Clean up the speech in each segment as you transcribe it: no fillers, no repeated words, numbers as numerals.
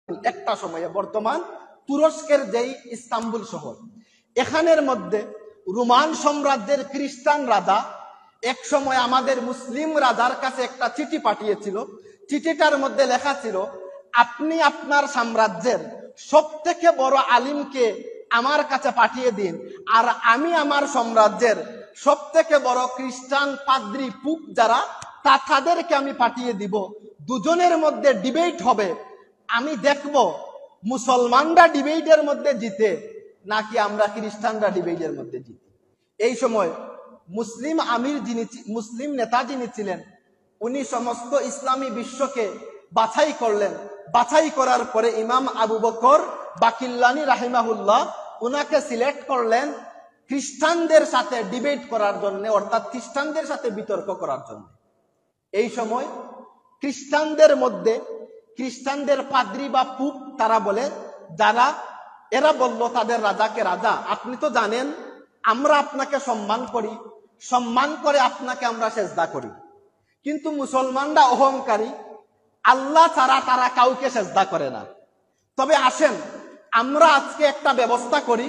একটা সময়ে বর্তমান তুরস্কের যেই ইস্তাম্বুল শহর, এখানের মধ্যে রোমান সাম্রাজ্যের খ্রিস্টান রাজা এক সময় আমাদের মুসলিম রাজার কাছে একটা চিঠি পাঠিয়েছিল। চিঠিটার মধ্যে লেখা ছিল, আপনি আপনার সাম্রাজ্যের সব থেকে বড় আলিমকে আমার কাছে পাঠিয়ে দিন, আর আমি আমার সাম্রাজ্যের সব থেকে বড় খ্রিস্টান পাদ্রী পুপ যারা তাদেরকে আমি পাঠিয়ে দিব। দুজনের মধ্যে ডিবেট হবে, আমি দেখব মুসলমানরা ডিবেটের মধ্যে জিতে নাকি আমরা খ্রিস্টানরা ডিবেটের মধ্যে জিতে। এই সময় মুসলিম আমির যিনি, মুসলিম নেতা যিনি ছিলেন, উনি সমস্ত ইসলামী বিশ্বকে বাছাই করলেন। বাছাই করার পরে ইমাম আবু বকর বাকিল্লানি রাহিমাহুল্লাহ উনাকে সিলেক্ট করলেন খ্রিস্টানদের সাথে ডিবেট করার জন্য, অর্থাৎ খ্রিস্টানদের সাথে বিতর্ক করার জন্য। এই সময় খ্রিস্টানদের মধ্যে, খ্রিস্টানদের পাদ্রী বা পুপ তারা বলে, যারা এরা বলল তাদের রাজাকে, রাজা আপনি তো জানেন আমরা আপনাকে সম্মান করি, সম্মান করে আপনাকে আমরা সেজদা করি, কিন্তু মুসলমানরা অহংকারী, আল্লাহ ছাড়া তারা কাউকে সেজদা করে না। তবে আসেন আমরা আজকে একটা ব্যবস্থা করি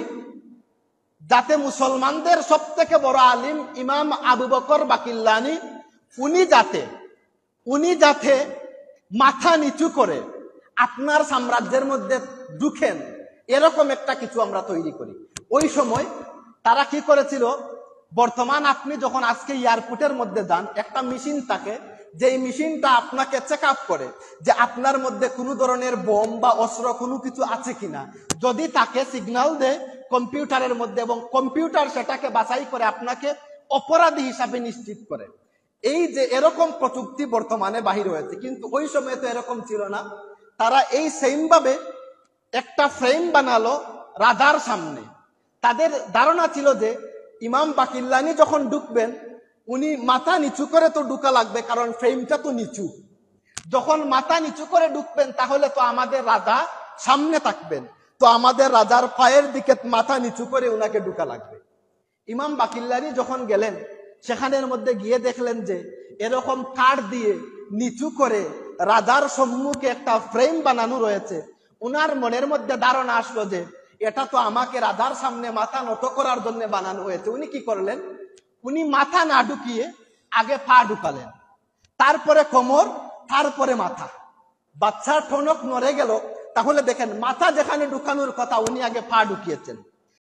যাতে মুসলমানদের সব থেকে বড় আলিম ইমাম আবু বকর বাকিল্লানি উনি যাতে মাথা নিচু করে আপনার সাম্রাজ্যের মধ্যে ঢুকেন, এরকম একটা কিছু আমরা তৈরি করি। ওই সময় তারা কি করেছিল, বর্তমান আপনি যখন আজকে এয়ারপোর্টের মধ্যে যান, একটা মেশিন থাকে, যে মেশিনটা আপনাকে চেক আপ করে যে আপনার মধ্যে কোনো ধরনের বোম বা অস্ত্র কোনো কিছু আছে কিনা। যদি তাকে সিগন্যাল দেয় কম্পিউটারের মধ্যে, এবং কম্পিউটার সেটাকে বাছাই করে আপনাকে অপরাধী হিসাবে নিশ্চিত করে। এই যে এরকম প্রযুক্তি বর্তমানে বাহির হয়েছে, কিন্তু ওই সময় তো এরকম ছিল না। তারা এই সেম ভাবে একটা ফ্রেম বানালো রাজার সামনে। তাদের ধারণা ছিল যে ইমাম বাকিল্লানি যখন ঢুকবেন, উনি মাথা নিচু করে তো ঢুকা লাগবে, কারণ ফ্রেমটা তো নিচু। যখন মাথা নিচু করে ঢুকবেন তাহলে তো আমাদের রাজা সামনে থাকবেন, তো আমাদের রাজার পায়ের দিকে মাথা নিচু করে উনাকে ঢুকা লাগবে। ইমাম বাকিল্লানি যখন গেলেন, সেখানের মধ্যে গিয়ে দেখলেন যে এরকম কাঠ দিয়ে নিচু করে রাজার সম্মুখে একটা ফ্রেম বানানো রয়েছে। উনার মনের মধ্যে ধারণা আসলো যে এটা তো আমাকে রাজার সামনে মাথা নত করার জন্য বানানো হয়েছে। উনি কি করলেন, উনি মাথা না ঢুকিয়ে আগে পা ঢুকালেন, তারপরে কোমর, তারপরে মাথা। বাচ্চার ঠনক নড়ে গেল। তাহলে দেখেন, মাথা যেখানে ঢুকানোর কথা উনি আগে পা ঢুকিয়েছেন।